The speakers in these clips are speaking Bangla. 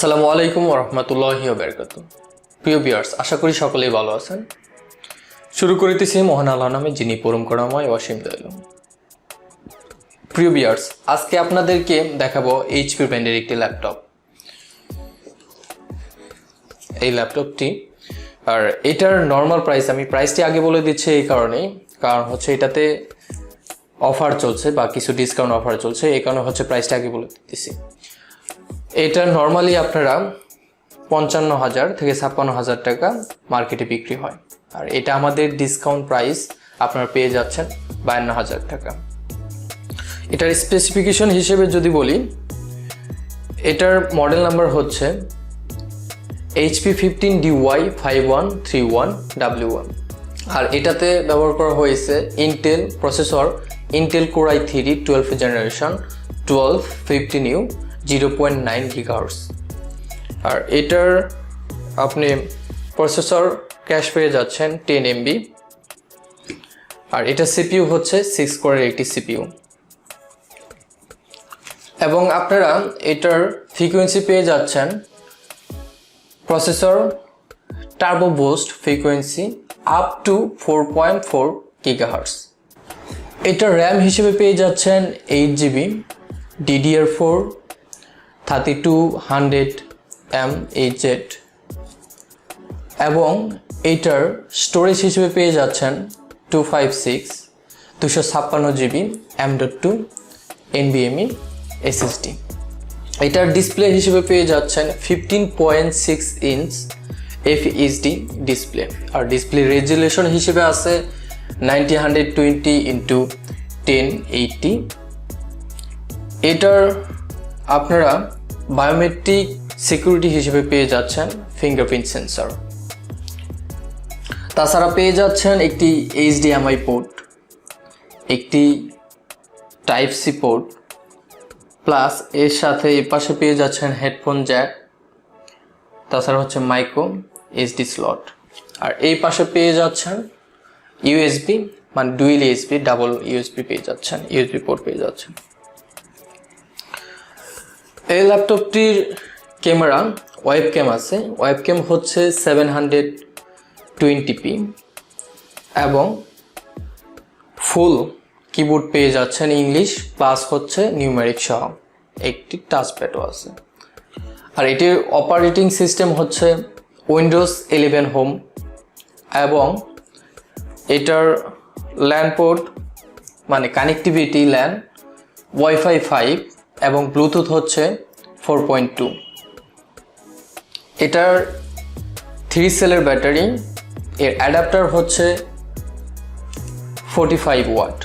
আসসালামু আলাইকুম ওয়া রাহমাতুল্লাহি ওয়া বারাকাতুহু। প্রিয় ভিউয়ার্স, আশা করি সকলেই ভালো আছেন। শুরু করিতেছি মহান আল্লাহর নামে, যিনি পরম করুণাময় অসীম দয়ালু। প্রিয় ভিউয়ার্স, আজকে আপনাদেরকে দেখাবো এইচপি ব্র্যান্ডের একটি ল্যাপটপ। এই ল্যাপটপটি আর এটার নর্মাল প্রাইস, আমি প্রাইসটি আগে বলে দিচ্ছি এই কারণেই, কারণ হচ্ছে এটাতে অফার চলছে বা কিছু ডিসকাউন্ট অফার চলছে, এই কারণে হচ্ছে প্রাইসটা আগে বলে দিতেছি। এটা নর্মালি আপনারা 55,000 থেকে 56,000 টাকা মার্কেটে বিক্রি হয়, আর এটা আমাদের ডিসকাউন্ট প্রাইস আপনারা পেয়ে যাচ্ছেন 52,000 টাকা। এটার স্পেসিফিকেশন হিসেবে যদি বলি, এটার মডেল নাম্বার হচ্ছে HP 15DY5131W1, আর এটাতে ব্যবহার করা হয়েছে Intel processor, Intel Core i3 12th generation 1215U 0.9 GHz। আর এটার আপনি প্রসেসর ক্যাশ পেয়ে যাচ্ছেন 10 MB, আর এটা CPU হচ্ছে 6 কোরের একটি CPU, এবং আপনারা এটার ফ্রিকোয়েন্সি পেয়ে যাচ্ছেন processor turbo boost frequency up to 4.4 GHz। এটার র্যাম হিসেবে পেয়ে যাচ্ছেন 8GB DDR4 3200mAh, এবং এটার স্টোরেজ হিসেবে পেয়ে যাচ্ছেন 256GB M.2 NVMe SSD। এটার ডিসপ্লে হিসেবে পেয়ে যাচ্ছেন 15.6 ইঞ্চ FHD ডিসপ্লে, আর ডিসপ্লে রেজুলেশন হিসেবে আছে 9020x1080। এটার আপনারা বায়োমেট্রিক সিকিউরিটি হিসেবে পেয়ে যাচ্ছেন ফিঙ্গারপ্রিন্ট সেন্সর। তাছাড়া পেয়ে যাচ্ছেন একটি HDMI পোর্ট, একটি টাইপ সি পোর্ট, প্লাস এর সাথে এই পাশে পেয়ে যাচ্ছেন হেডফোন জ্যাক, তাছাড়া হচ্ছে মাইক্রো SD স্লট, আর এই পাশে পেয়ে যাচ্ছেন USB মানে ডুয়েল USB ডাবল USB পেয়ে যাচ্ছেন, USB পোর্ট পেয়ে যাচ্ছেন। এই ল্যাপটপটির ক্যামেরা ওয়েবক্যাম আছে, ওয়েবক্যাম হচ্ছে 720p, এবং ফুল কিবোর্ড পেয়ে যাচ্ছেন ইংলিশ, প্লাস হচ্ছে নিউমেরিক সহ একটি টাচপ্যাডও আছে। আর এটির অপারেটিং সিস্টেম হচ্ছে উইন্ডোজ 11 হোম, এবং এটার ল্যান পোর্ট মানে কানেক্টিভিটি ল্যান ওয়াইফাই 5 এবং ব্লুটুথ হচ্ছে 4.2। এটার 3 সেলের ব্যাটারি, এর অ্যাডাপ্টার হচ্ছে 45 ওয়াট,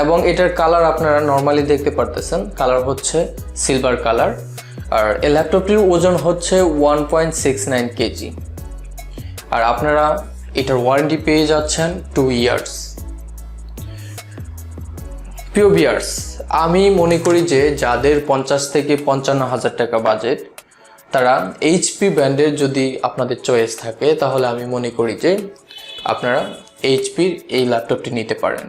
এবং এটার কালার আপনারা নর্মালি দেখতে পারতেছেন, কালার হচ্ছে সিলভার কালার। আর এই ল্যাপটপটির ওজন হচ্ছে 1.69 কেজি, আর আপনারা এটার ওয়ারেন্টি পেয়ে যাচ্ছেন 2 ইয়ার্স। প্রিয় ভিউয়ার্স, আমি মনে করি যে যাদের 50 থেকে 55,000 টাকা বাজেট, তারা HP ব্র্যান্ডের যদি আপনাদের চয়েস থাকে, তাহলে আমি মনে করি যে আপনারা HPর এই ল্যাপটপটি নিতে পারেন।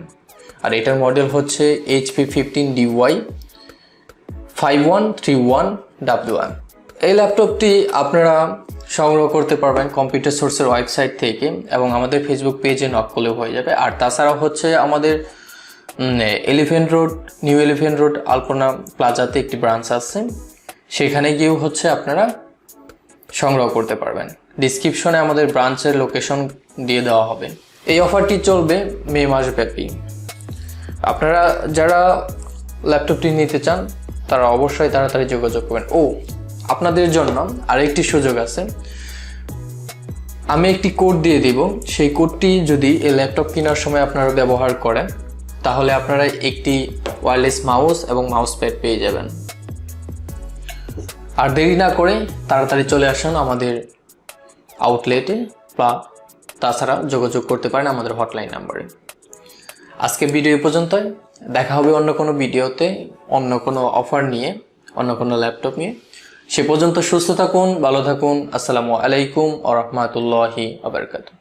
আর এটার মডেল হচ্ছে HP 15DY5131W1। এই ল্যাপটপটি আপনারা সংগ্রহ করতে পারবেন কম্পিউটার সোর্সের ওয়েবসাইট থেকে, এবং আমাদের ফেসবুক পেজে নক করলেও হয়ে যাবে। আর তাছাড়া হচ্ছে আমাদের নিউ এলিফেন্ট রোড আলপনা প্লাজাতে একটি ব্রাঞ্চ আছে, সেখানে গিয়েও হচ্ছে আপনারা সংগ্রহ করতে পারবেন। ডিসক্রিপশনে আমাদের ব্রাঞ্চের লোকেশন দিয়ে দেওয়া হবে। এই অফারটি চলবে মে মাস ব্যাপী। আপনারা যারা ল্যাপটপটি নিতে চান, তারা অবশ্যই তাড়াতাড়ি যোগাযোগ করবেন। আপনাদের জন্য আরেকটি সুযোগ আছে, আমি একটি কোড দিয়ে দিব, সেই কোডটি যদি এই ল্যাপটপ কেনার সময় আপনারা ব্যবহার করেন, তাহলে আপনারা একটি ওয়্যারলেস মাউস এবং মাউস প্যাড পেয়ে যাবেন। আর দেরি না করে তাড়াতাড়ি চলে আসুন আমাদের আউটলেটে, বা তাছাড়া যোগাযোগ করতে পারেন আমাদের হটলাইন নাম্বারে। আজকে ভিডিও পর্যন্তই, দেখা হবে অন্য কোনো ভিডিওতে, অন্য কোনো অফার নিয়ে, অন্য কোনো ল্যাপটপ নিয়ে। সে পর্যন্ত সুস্থ থাকুন, ভালো থাকুন। আসসালামু আলাইকুম ওয়া রাহমাতুল্লাহি ওয়া বারাকাতুহু।